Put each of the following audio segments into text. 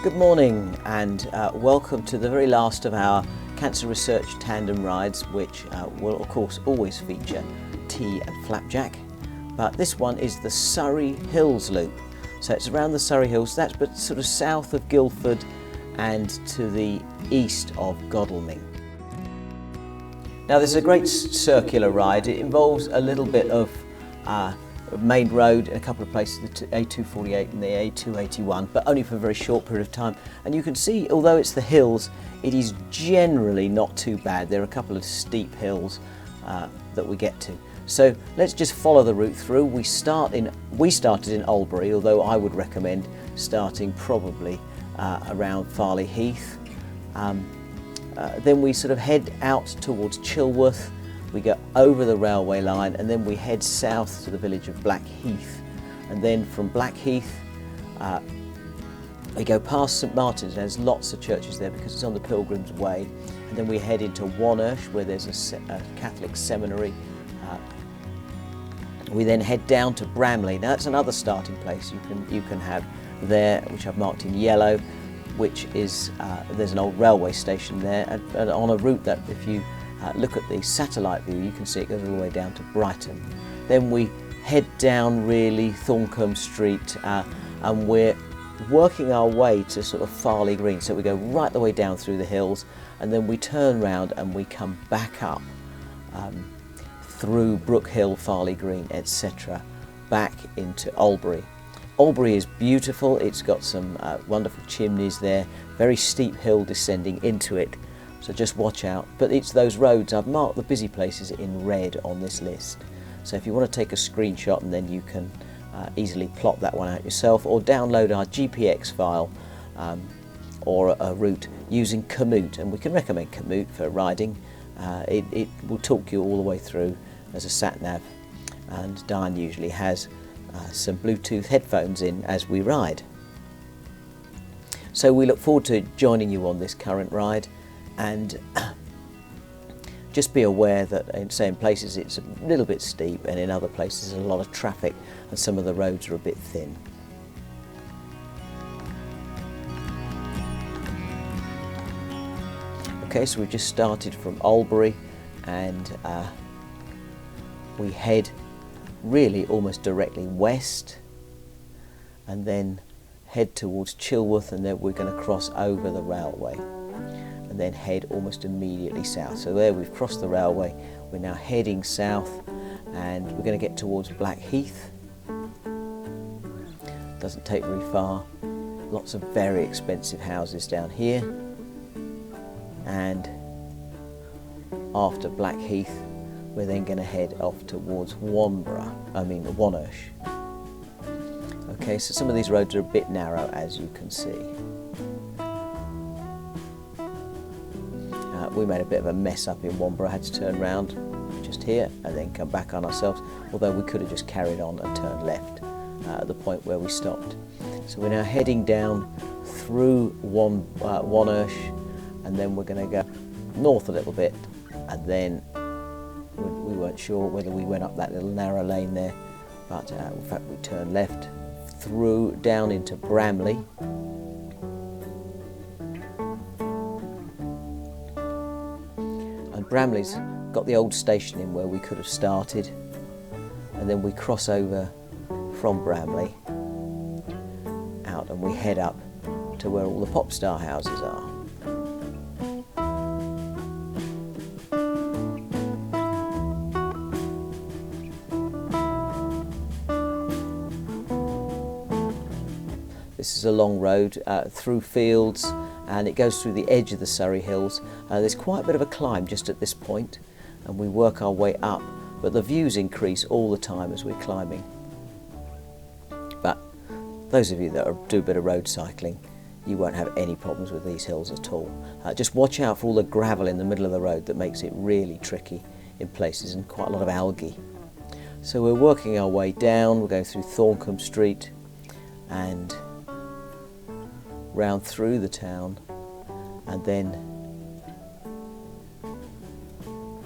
Good morning and welcome to the very last of our cancer research tandem rides, which will of course always feature tea and flapjack, but this one is the Surrey Hills Loop. So it's around the Surrey Hills, that's but sort of south of Guildford and to the east of Godalming. Now this is a great circular ride. It involves a little bit of main road in a couple of places, the A248 and the A281, but only for a very short period of time. And you can see, although it's the hills, it is generally not too bad. There are a couple of steep hills that we get to. So let's just follow the route through. We started in Albury, although I would recommend starting probably around Farley Heath. Then we sort of head out towards Chilworth. We go over the railway line and then we head south to the village of Blackheath, and then from Blackheath we go past St Martin's. There's lots of churches there because it's on the Pilgrim's Way, and then we head into Wonersh where there's a Catholic seminary. We then head down to Bramley. Now that's another starting place you can have there, which I've marked in yellow, which is there's an old railway station there, and on a route that if you look at the satellite view, you can see it goes all the way down to Brighton. Then we head down really Thorncombe Street, and we're working our way to sort of Farley Green. So we go right the way down through the hills, and then we turn round and we come back up through Brook Hill, Farley Green, etc., back into Albury. Albury is beautiful. It's got some wonderful chimneys there, very steep hill descending into it. So just watch out, but it's those roads. I've marked the busy places in red on this list. So if you want to take a screenshot, and then you can easily plot that one out yourself, or download our GPX file or a route using Komoot, and we can recommend Komoot for riding. It will talk you all the way through as a sat-nav, and Diane usually has some Bluetooth headphones in as we ride. So we look forward to joining you on this current ride. And just be aware that in certain places it's a little bit steep, and in other places there's a lot of traffic and some of the roads are a bit thin. Okay, so we've just started from Albury, and we head really almost directly west, and then head towards Chilworth, and then we're going to cross over the railway and then head almost immediately south. So there we've crossed the railway, we're now heading south, and we're going to get towards Blackheath. Doesn't take very far, lots of very expensive houses down here, and after Blackheath we're then going to head off towards Wonersh. Okay, so some of these roads are a bit narrow, as you can see. We made a bit of a mess up in Wonersh. I had to turn round just here and then come back on ourselves, although we could have just carried on and turned left at the point where we stopped. So we're now heading down through Wonersh, and then we're going to go north a little bit, and then we weren't sure whether we went up that little narrow lane there, but in fact we turned left through down into Bramley. Bramley's got the old station in where we could have started, and then we cross over from Bramley out and we head up to where all the pop star houses are. This is a long road through fields, and it goes through the edge of the Surrey Hills. There's quite a bit of a climb just at this point, and we work our way up, but the views increase all the time as we're climbing. But those of you that do a bit of road cycling, you won't have any problems with these hills at all. Just watch out for all the gravel in the middle of the road that makes it really tricky in places, and quite a lot of algae. So we're working our way down, we're going through Thorncombe Street and round through the town, and then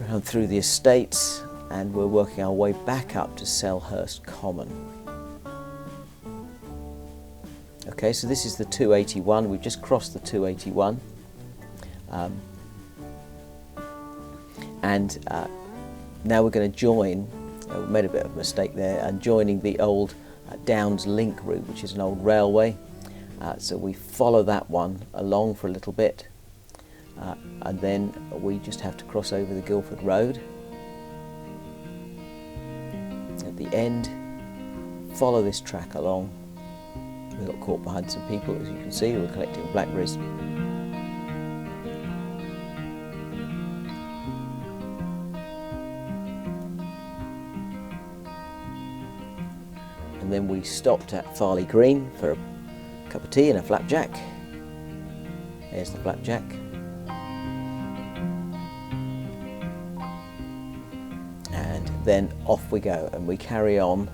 round through the estates, and we're working our way back up to Selhurst Common. Okay, so this is the 281. We've just crossed the 281. Now we're going to join, we made a bit of a mistake there, and joining the old Downs Link route, which is an old railway. So we follow that one along for a little bit, and then we just have to cross over the Guildford Road. At the end, follow this track along. We got caught behind some people, as you can see, who were collecting blackberries. And then we stopped at Farley Green for a cup of tea and a flapjack. There's the flapjack. And then off we go, and we carry on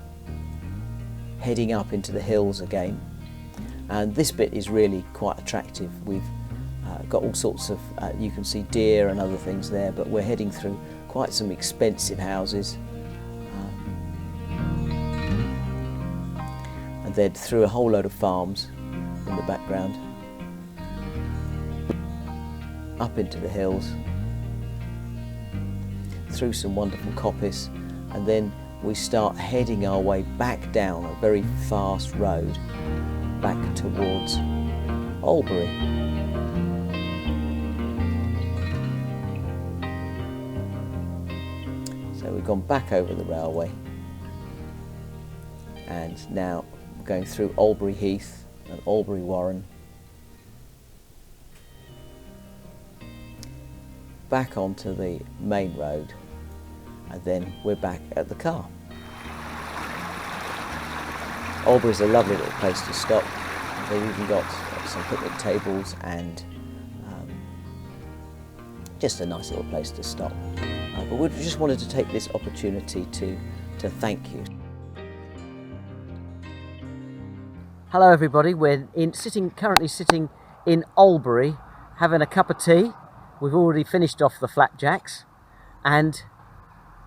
heading up into the hills again. And this bit is really quite attractive. We've got all sorts of, you can see deer and other things there, but we're heading through quite some expensive houses. And then through a whole load of farms in the background. Up into the hills. Through some wonderful coppice, and then we start heading our way back down a very fast road back towards Albury. So we've gone back over the railway, and now we're going through Albury Heath and Albury Warren, back onto the main road, and then we're back at the car. Albury's a lovely little place to stop. They've even got some picnic tables and just a nice little place to stop. But we just wanted to take this opportunity to thank you. Hello everybody, we're currently sitting in Albury having a cup of tea. We've already finished off the flapjacks, and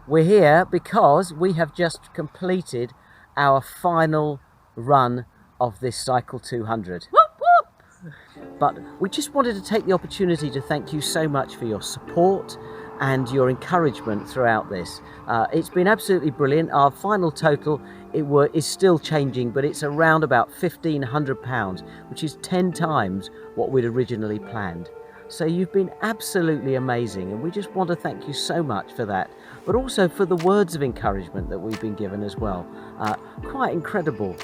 we're here because we have just completed our final run of this Cycle 200. Whoop, whoop. But we just wanted to take the opportunity to thank you so much for your support and your encouragement throughout this. It's been absolutely brilliant. Our final total is still changing, but it's around about £1,500, which is 10 times what we'd originally planned. So you've been absolutely amazing, and we just want to thank you so much for that, but also for the words of encouragement that we've been given as well. Quite incredible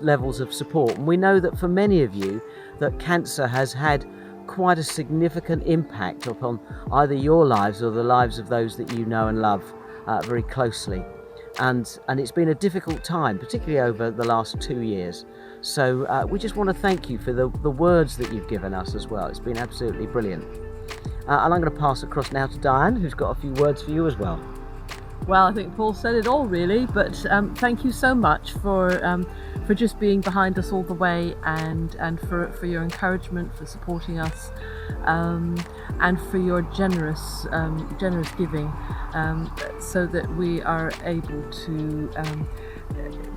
levels of support, and we know that for many of you that cancer has had quite a significant impact upon either your lives or the lives of those that you know and love very closely. And it's been a difficult time, particularly over the last 2 years. So we just want to thank you for the words that you've given us as well. It's been absolutely brilliant. And I'm going to pass across now to Diane, who's got a few words for you as well. Well, I think Paul said it all really, but thank you so much for just being behind us all the way, and for your encouragement, for supporting us, and for your generous giving, so that we are able to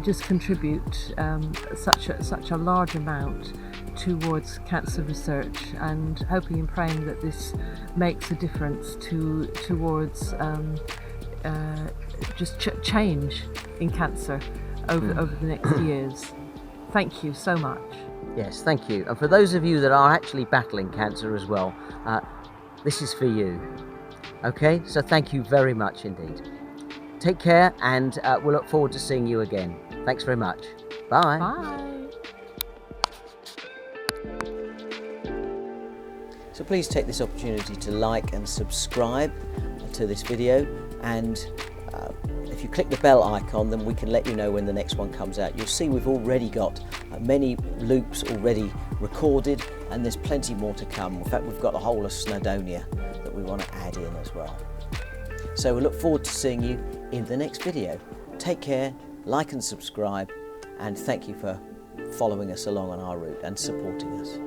just contribute such a large amount towards cancer research, and hoping and praying that this makes a difference towards just change in cancer over the next years. Thank you so much. Yes, thank you. And for those of you that are actually battling cancer as well, this is for you. Okay, so thank you very much indeed. Take care, and we'll look forward to seeing you again. Thanks very much. Bye. Bye. So please take this opportunity to like and subscribe to this video, and if you click the bell icon, then we can let you know when the next one comes out. You'll see we've already got many loops already recorded, and there's plenty more to come. In fact, we've got the whole of Snowdonia that we want to add in as well. So we look forward to seeing you in the next video. Take care, like and subscribe, and thank you for following us along on our route and supporting us.